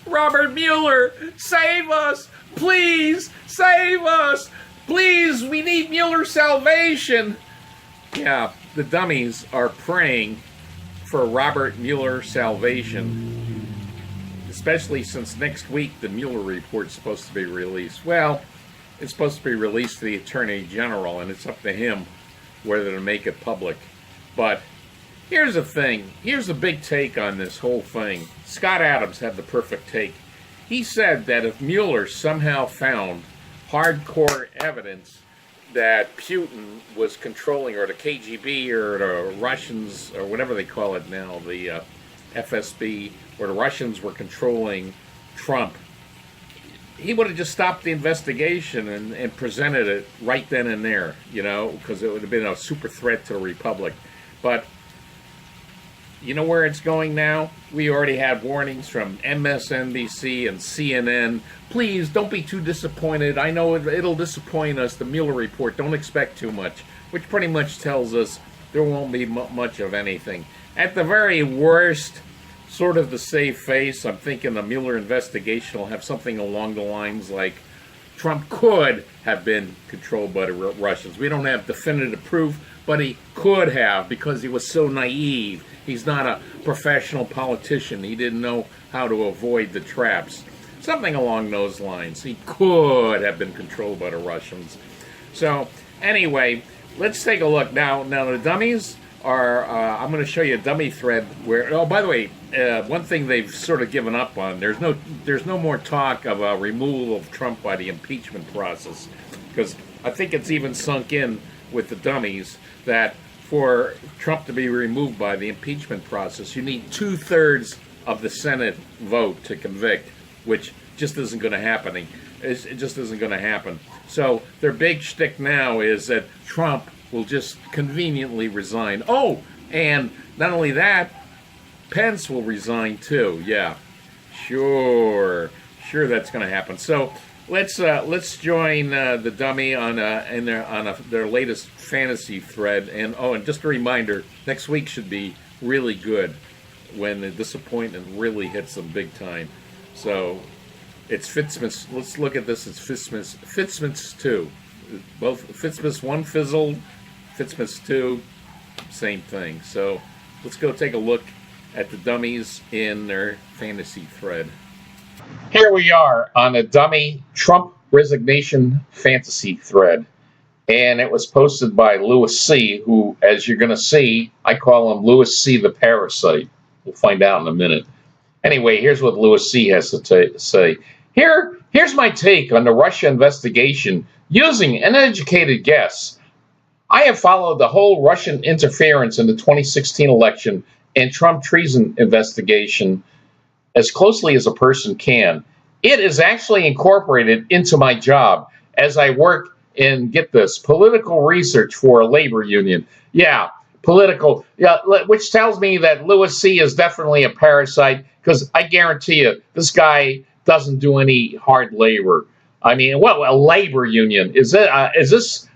Robert Mueller, save us! Please, save us! Please, we need Mueller's salvation! Yeah, the dummies are praying for Robert Mueller's salvation, especially since next week the Mueller report's supposed to be released. Well, it's supposed to be released to the Attorney General, and it's up to him whether to make it public. But here's the thing. Here's the big take on this whole thing. Scott Adams had the perfect take. He said that if Mueller somehow found hardcore evidence that Putin was controlling, or the KGB, or the Russians, or whatever they call it now, the FSB, or the Russians were controlling Trump, he would have just stopped the investigation and presented it right then and there, you know, because it would have been a super threat to the Republic. But you know where it's going now? We already had warnings from MSNBC and CNN. Please don't be too disappointed. I know it'll disappoint us, the Mueller report. Don't expect too much, which pretty much tells us there won't be much of anything. At the very worst, sort of the save face, I'm thinking the Mueller investigation will have something along the lines like Trump could have been controlled by the Russians. We don't have definitive proof, but he could have, because he was so naive. He's not a professional politician. He didn't know how to avoid the traps. Something along those lines. He could have been controlled by the Russians. So anyway, let's take a look. Now the dummies are, I'm going to show you a dummy thread where, oh, by the way, one thing they've sort of given up on, there's no more talk of a removal of Trump by the impeachment process, because I think it's even sunk in with the dummies that for Trump to be removed by the impeachment process, you need 2/3 of the Senate vote to convict, which just isn't going to happen. It just isn't going to happen. So their big shtick now is that Trump will just conveniently resign. Oh, and not only that, Pence will resign too. Yeah, sure that's going to happen. So let's join the dummy on their latest fantasy thread. And just a reminder, next week should be really good when the disappointment really hits them big time. So it's Fitzmas. Let's look at this. It's Fitzmas II. Both Fitzmas I fizzled, Fitzmas II, same thing. So let's go take a look at the dummies in their fantasy thread. Here we are on a dummy Trump resignation fantasy thread. And it was posted by Louis C., who, as you're going to see, I call him Louis C. the Parasite. We'll find out in a minute. Anyway, here's what Louis C. has to say. Here's my take on the Russia investigation using an educated guess. I have followed the whole Russian interference in the 2016 election and Trump treason investigation as closely as a person can. It is actually incorporated into my job as I work in, get this, political research for a labor union. Yeah, political, yeah, which tells me that Louis C. is definitely a parasite, because I guarantee you, this guy doesn't do any hard labor. I mean, what a labor union is it? Is this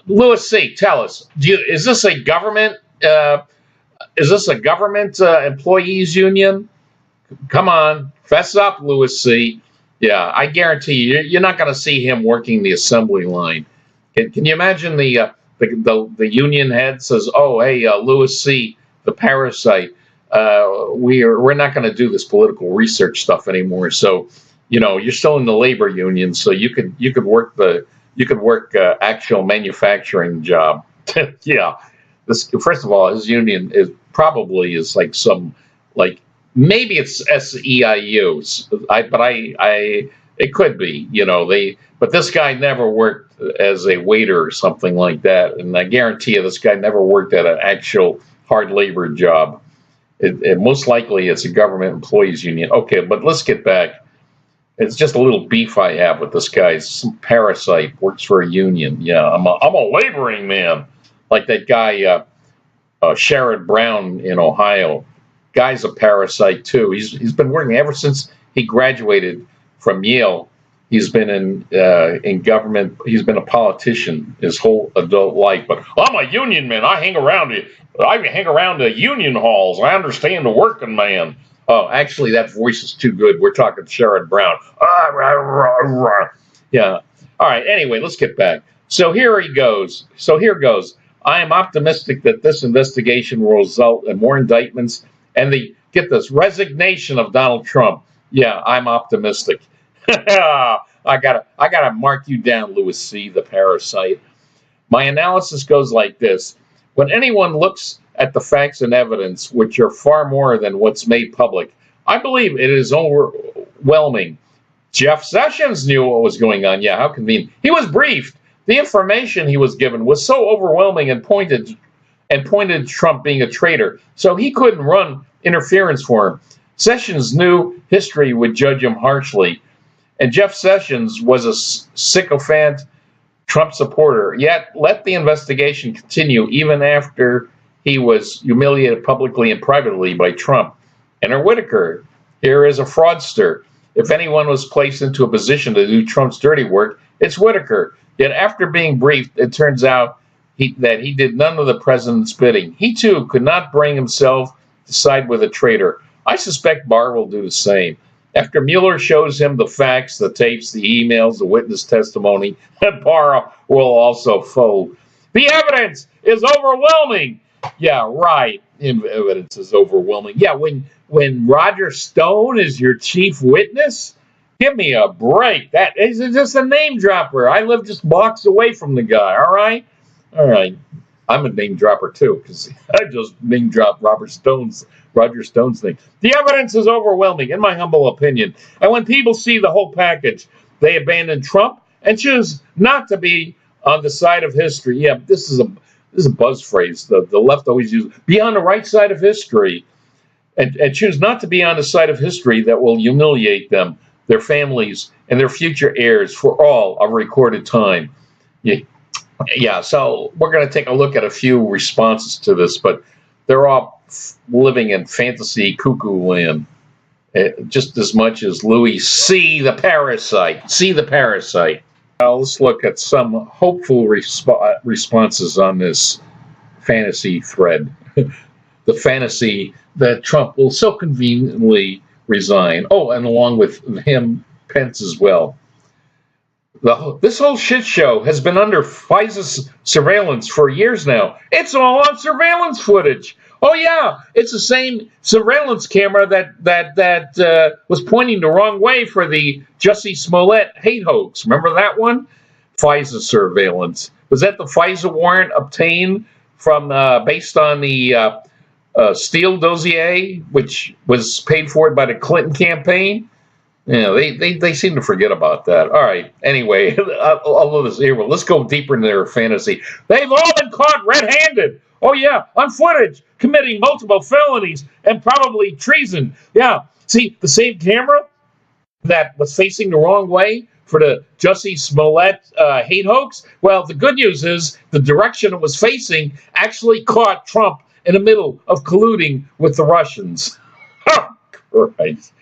Louis C.? Tell us. Is this a government? Is this a government employees union? Come on, fess up, Louis C. Yeah, I guarantee you're not going to see him working the assembly line. Can you imagine the union head says, "Oh, hey, Louis C., the parasite, we're not going to do this political research stuff anymore. So, you know, you're still in the labor union, so you could work actual manufacturing job." Yeah, this, first of all, his union is probably like some, like, maybe it's SEIUs, it could be, you know, but this guy never worked as a waiter or something like that, and I guarantee you this guy never worked at an actual hard labor job. It most likely it's a government employees union. Okay, but let's get back. It's just a little beef I have with this guy. He's some parasite, works for a union. Yeah, I'm a laboring man, like that guy Sherrod Brown in Ohio. Guy's a parasite too. He's been working ever since he graduated from Yale. He's been in government. He's been a politician his whole adult life. But I'm a union man. I hang around the union halls. I understand the working man. Oh, actually, that voice is too good. We're talking Sherrod Brown. Yeah. All right. Anyway, let's get back. So here he goes. I am optimistic that this investigation will result in more indictments and get this, resignation of Donald Trump. Yeah, I'm optimistic. I gotta mark you down, Louis C., the parasite. My analysis goes like this. When anyone looks at the facts and evidence, which are far more than what's made public, I believe it is overwhelming. Jeff Sessions knew what was going on. Yeah, how convenient. He was briefed. The information he was given was so overwhelming and pointed to Trump being a traitor, so he couldn't run interference for him. Sessions knew history would judge him harshly, and Jeff Sessions was a sycophant Trump supporter, yet let the investigation continue even after he was humiliated publicly and privately by Trump. Enter Whitaker. Here is a fraudster. If anyone was placed into a position to do Trump's dirty work, it's Whitaker. Yet after being briefed, it turns out that he did none of the president's bidding. He, too, could not bring himself to side with a traitor. I suspect Barr will do the same. After Mueller shows him the facts, the tapes, the emails, the witness testimony, Barr will also fold. The evidence is overwhelming. Yeah, right. Evidence is overwhelming. Yeah, when Roger Stone is your chief witness, give me a break. That is just a name dropper. I live just blocks away from the guy. All right. I'm a name dropper too, because I just name dropped Roger Stone's thing. The evidence is overwhelming, in my humble opinion. And when people see the whole package, they abandon Trump and choose not to be on the side of history. Yeah, this is a buzz phrase. The left always uses, be on the right side of history, and choose not to be on the side of history that will humiliate them, their families, and their future heirs for all of recorded time. Yeah, so we're going to take a look at a few responses to this, but they're all living in fantasy cuckoo land, just as much as Louis C., the parasite. Let's look at some hopeful responses on this fantasy thread. The fantasy that Trump will so conveniently resign. Oh, and along with him, Pence as well. This whole shit show has been under FISA's surveillance for years now. It's all on surveillance footage. Oh yeah, it's the same surveillance camera that was pointing the wrong way for the Jussie Smollett hate hoax. Remember that one? FISA surveillance. Was that the FISA warrant obtained from based on the Steele dossier, which was paid for by the Clinton campaign? Yeah, they seem to forget about that. All right. Anyway, all of this here. Well, let's go deeper into their fantasy. They've all been caught red-handed. Oh yeah, on footage, committing multiple felonies and probably treason. Yeah. See, the same camera that was facing the wrong way for the Jussie Smollett hate hoax. Well, the good news is the direction it was facing actually caught Trump in the middle of colluding with the Russians. Oh, Christ.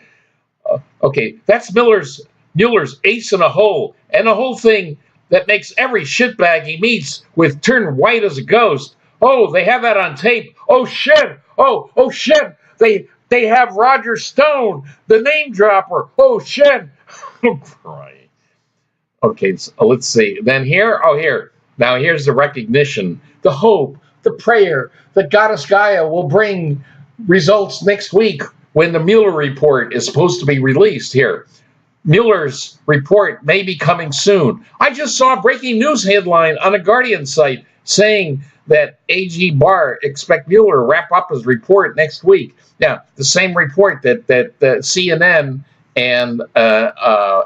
Okay, that's Mueller's ace in a hole, and the whole thing that makes every shitbag he meets with turn white as a ghost. Oh, they have that on tape. Oh shit! Oh shit! They have Roger Stone, the name dropper. Oh shit! Oh, Christ. Okay, so let's see. Then here. Now here's the recognition, the hope, the prayer that Goddess Gaia will bring results next week, when the Mueller report is supposed to be released here. Mueller's report may be coming soon. I just saw a breaking news headline on a Guardian site saying that AG Barr expect Mueller to wrap up his report next week. Now, the same report that CNN and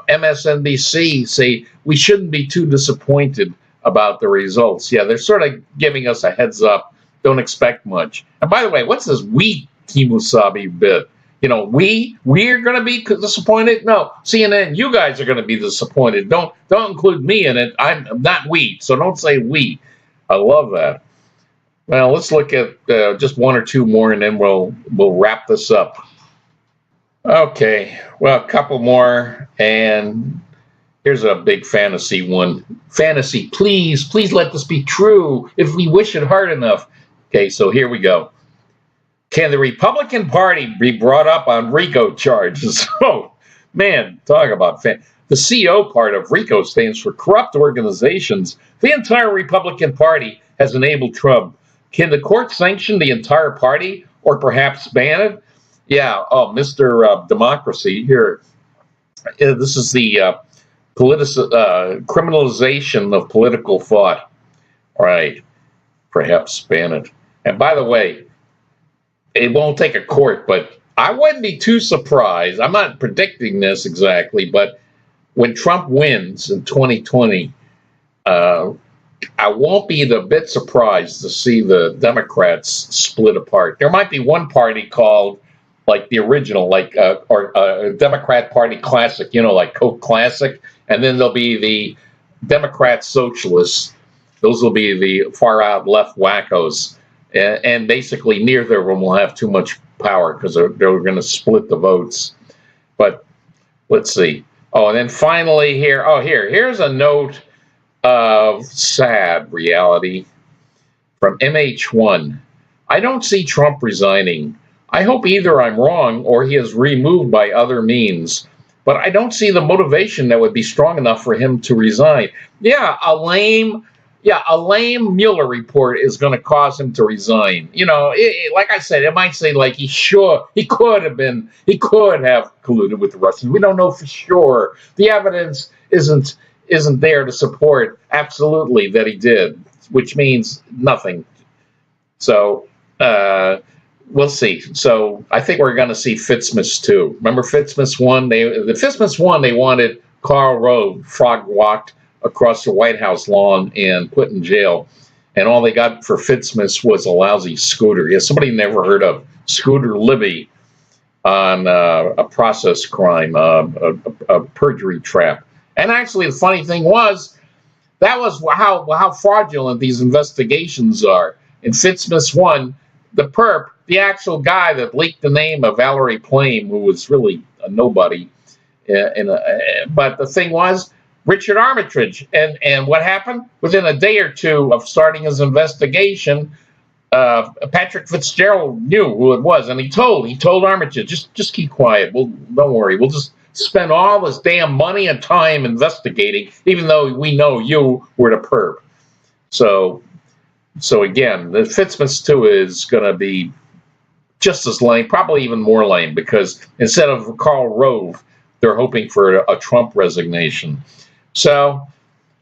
MSNBC say we shouldn't be too disappointed about the results. Yeah, they're sort of giving us a heads up. Don't expect much. And by the way, what's this we Kimusabi bit? You know, we're going to be disappointed. No, CNN, you guys are going to be disappointed. Don't include me in it. I'm not we, so don't say we. I love that. Well, let's look at just one or two more, and then we'll wrap this up. Okay, well, a couple more, and Here's a big fantasy one. Fantasy, please, please let this be true if we wish it hard enough. Okay, so here we go. Can the Republican Party be brought up on RICO charges? Oh, man, talk about the CO part of RICO stands for corrupt organizations. The entire Republican Party has enabled Trump. Can the court sanction the entire party or perhaps ban it? Yeah, oh, Mr. Democracy, here. This is the criminalization of political thought. Right, perhaps ban it. And by the way, it won't take a court, but I wouldn't be too surprised. I'm not predicting this exactly, but when Trump wins in 2020, I won't be a bit surprised to see the Democrats split apart. There might be one party called, like the original, like or a Democrat Party Classic, you know, like Coke Classic, and then there'll be the Democrat Socialists. Those will be the far out left wackos. And basically neither of them will have too much power because they're going to split the votes. But let's see. Oh, and then finally here. Oh, here's a note of sad reality from MH1. I don't see Trump resigning. I hope either I'm wrong or he is removed by other means. But I don't see the motivation that would be strong enough for him to resign. Yeah, a lame Mueller report is going to cause him to resign. You know, like I said, it might say like he could have colluded with the Russians. We don't know for sure. The evidence isn't there to support absolutely that he did, which means nothing. So we'll see. So I think we're going to see Fitzmas II. Remember Fitzmas I? They wanted Karl Rove frog walked across the White House lawn and put in jail. And all they got for Fitzmas was a lousy scooter. Yeah, somebody never heard of Scooter Libby on a process crime, a perjury trap. And actually, the funny thing was, that was how fraudulent these investigations are. In Fitzmas I, the perp, the actual guy that leaked the name of Valerie Plame, who was really a nobody. But the thing was, Richard Armitage. And what happened? Within a day or two of starting his investigation, Patrick Fitzgerald knew who it was, and he told Armitage, just keep quiet. Don't worry. We'll just spend all this damn money and time investigating, even though we know you were the perp. So again, the Fitzmas II is going to be just as lame, probably even more lame, because instead of Karl Rove, they're hoping for a Trump resignation. So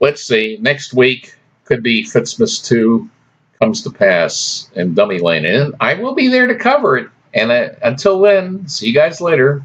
let's see. Next week could be Fitzmas II comes to pass in Dummy Lane. And I will be there to cover it. And until then, see you guys later.